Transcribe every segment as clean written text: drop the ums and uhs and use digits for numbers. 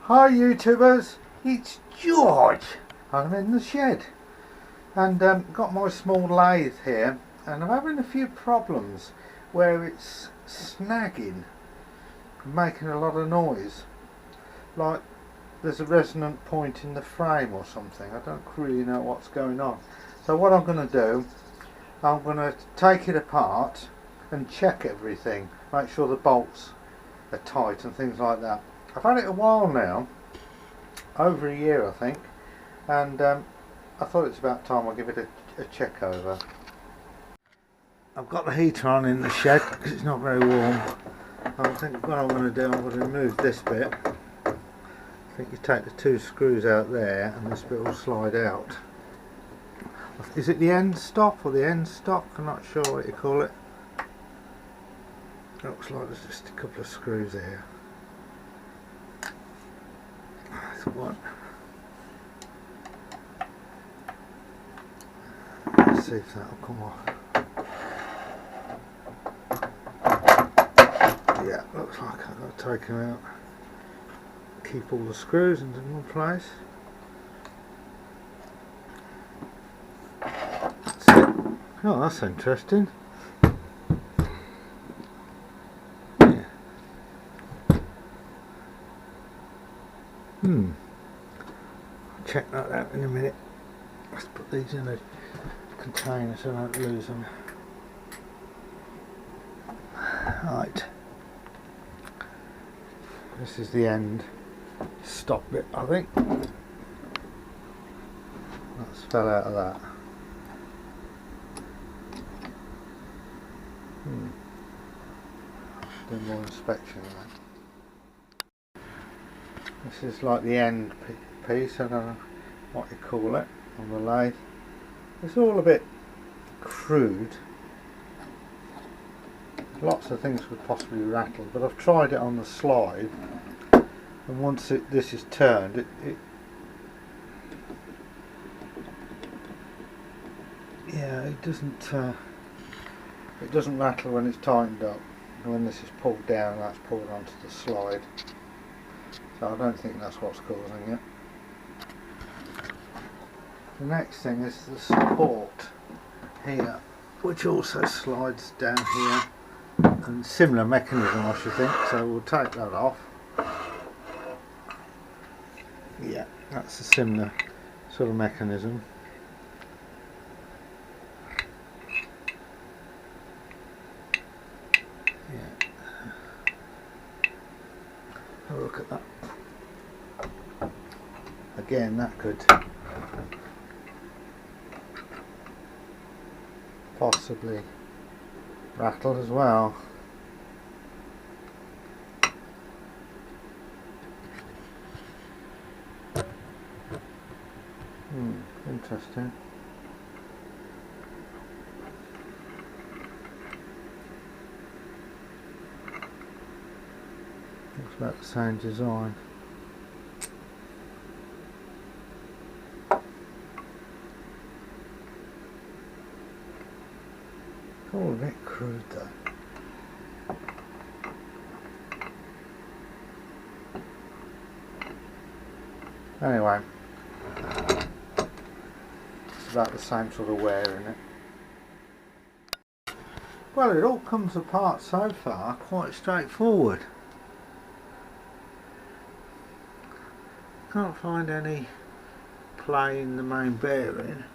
Hi YouTubers, it's George. I'm in the shed and got my small lathe here, and I'm having a few problems where it's snagging, making a lot of noise, like there's a resonant point in the frame or something. I don't really know what's going on. So what I'm going to do, I'm going to take it apart and check everything, make sure the bolts are tight and things like that. I've had it a while now, over a year I think, and I thought it's about time I give it a check over. I've got the heater on in the shed because it's not very warm. I think what I'm going to do, I'm going to remove this bit. I think you take the two screws out there and this bit will slide out. Is it the end stop or the end stop? I'm not sure what you call it. Looks like there's just a couple of screws here. That's one. Let's see if that'll come off. Yeah, looks like I've got to take them out. Keep all the screws into one place. That's it. Oh, that's interesting. I'll check that out in a minute. Let's put these in a container so I don't lose them. Right. This is the end stop bit, I think. That's fell out of that. Do more inspection of that. This is like the end piece, I don't know what you call it, on the lathe. It's all a bit crude. Lots of things could possibly rattle, but I've tried it on the slide, and once this is turned, it doesn't rattle when it's tightened up. And when this is pulled down, that's pulled onto the slide. So I don't think that's what's causing it. The next thing is the support here, which also slides down here, and similar mechanism I should think, so we'll take that off. Yeah, that's a similar sort of mechanism. Yeah. Have a look at that. Again, that could possibly rattle as well. Interesting. Looks like the same design. All a bit crude though. Anyway, it's about the same sort of wear in it. Well, it all comes apart so far quite straightforward. Can't find any play in the main bearing.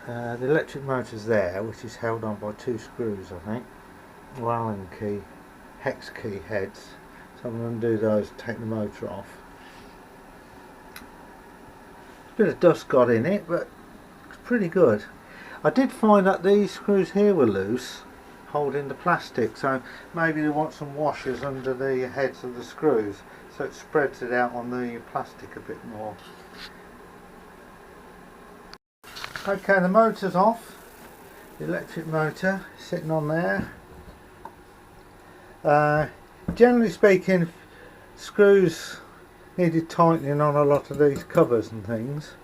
The electric motor's there, which is held on by two screws, I think, or Allen key, hex key heads. So I'm going to undo those, take the motor off. A bit of dust got in it, but it's pretty good. I did find that these screws here were loose, holding the plastic, so maybe they want some washers under the heads of the screws, so it spreads it out on the plastic a bit more. Okay, the motor's off. The electric motor sitting on there. Generally speaking, screws needed tightening on a lot of these covers and things.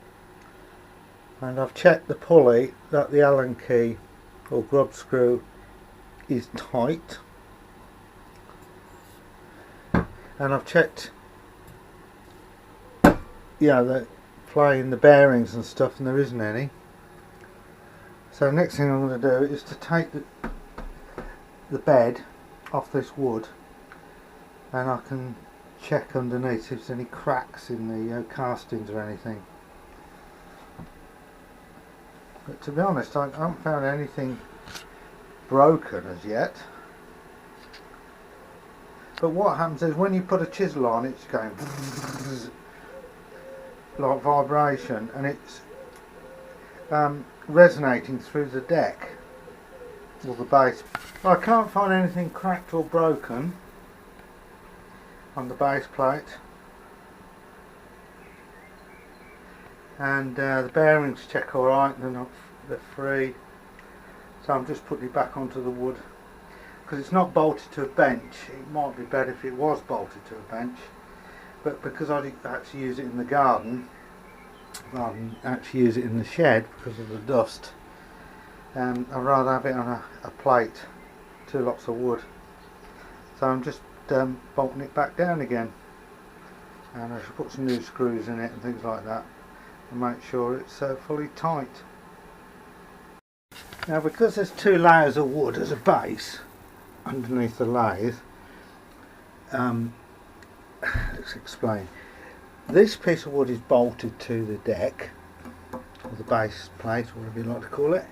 And I've checked the pulley that the Allen key or grub screw is tight, and I've checked, the playing the bearings and stuff, and there isn't any. So next thing I'm going to do is to take the bed off this wood, and I can check underneath if there's any cracks in the castings or anything. But to be honest, I haven't found anything broken as yet. But what happens is when you put a chisel on, it's going like vibration, and it's resonating through the deck or the base. I can't find anything cracked or broken on the base plate, and the bearings check alright, they're free. So I'm just putting it back onto the wood because it's not bolted to a bench. It might be better if it was bolted to a bench, but because I didn't actually use it in the garden rather than actually use it in the shed because of the dust, I'd rather have it on a plate, 2 lots of wood. So I'm just bolting it back down again, and I should put some new screws in it and things like that and make sure it's fully tight. Now, because there's 2 layers of wood as a base underneath the lathe, let's explain. This piece of wood is bolted to the deck, or the base plate, whatever you like to call it,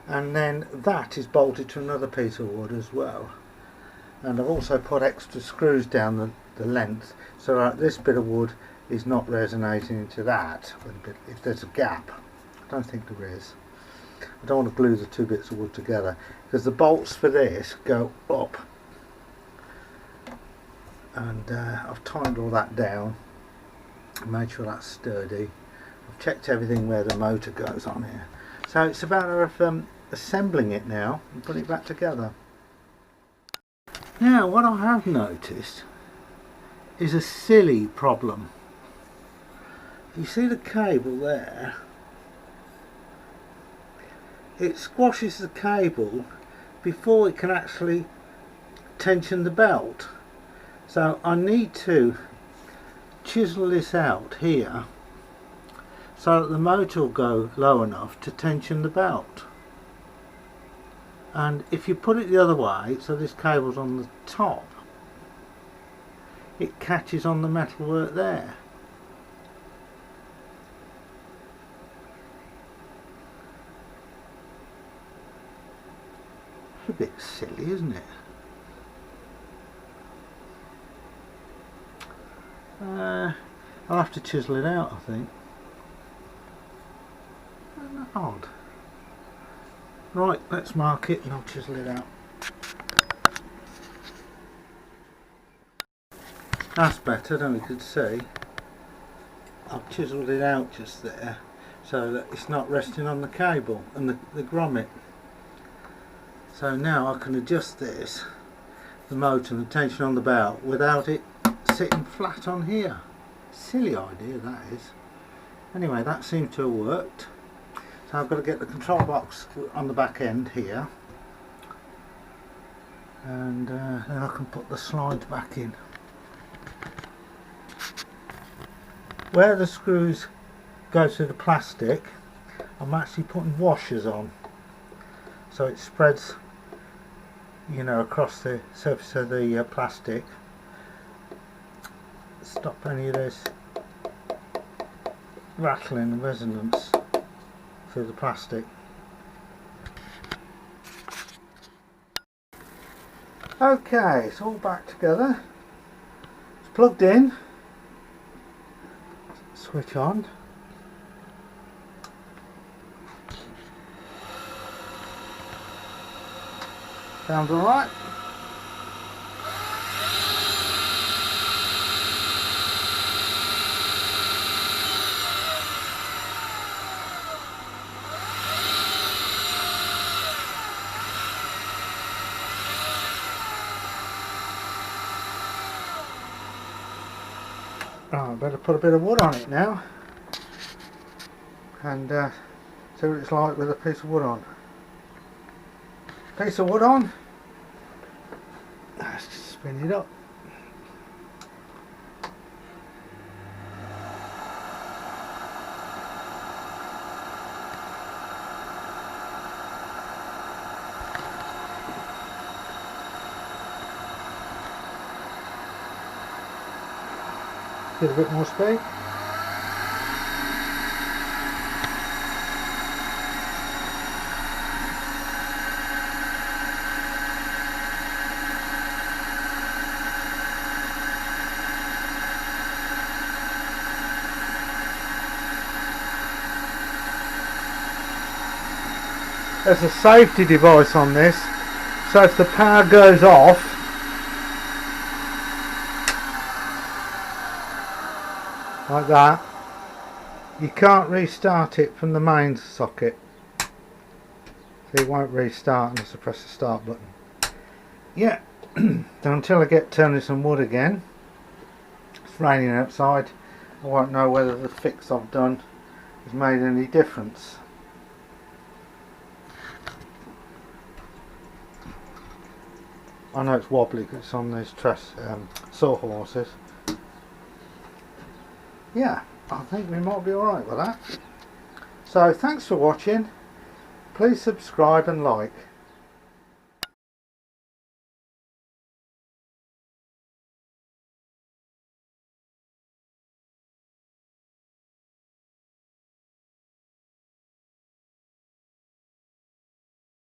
and then that is bolted to another piece of wood as well. And I've also put extra screws down the length so that this bit of wood is not resonating into that if there's a gap. I don't think there is. I don't want to glue the 2 bits of wood together because the bolts for this go up, and I've tightened all that down and made sure that's sturdy. I've checked everything where the motor goes on here, so it's a matter of assembling it now and putting it back together. Now, what I have noticed is a silly problem. You see the cable there? It squashes the cable before it can actually tension the belt. So I need to chisel this out here so that the motor will go low enough to tension the belt. And if you put it the other way, so this cable's on the top, it catches on the metalwork there. It's a bit silly, isn't it? I'll have to chisel it out, I think. Isn't that odd? Right, let's mark it and I'll chisel it out. That's better, then we could see. I've chiselled it out just there so that it's not resting on the cable and the grommet. So now I can adjust this, the motor and the tension on the belt, without it sitting flat on here. Silly idea that is. Anyway, that seems to have worked. So I've got to get the control box on the back end here, and then I can put the slides back in. Where the screws go through the plastic, I'm actually putting washers on, so it spreads, across the surface of the plastic. Stop any of this rattling and resonance through the plastic. Okay, it's all back together. It's plugged in. Switch on. Sounds alright. Oh, I better put a bit of wood on it now and see what it's like with a piece of wood on. Piece of wood on, Spin it up. Get a bit more speed. There's a safety device on this, so if the power goes off, like that, you can't restart it from the main socket. So it won't restart unless I press the start button. Yeah, until I get turning some wood again. It's raining outside. I won't know whether the fix I've done has made any difference. I know it's wobbly because it's on these sawhorses. Yeah, I think we might be alright with that. So thanks for watching. Please subscribe and like.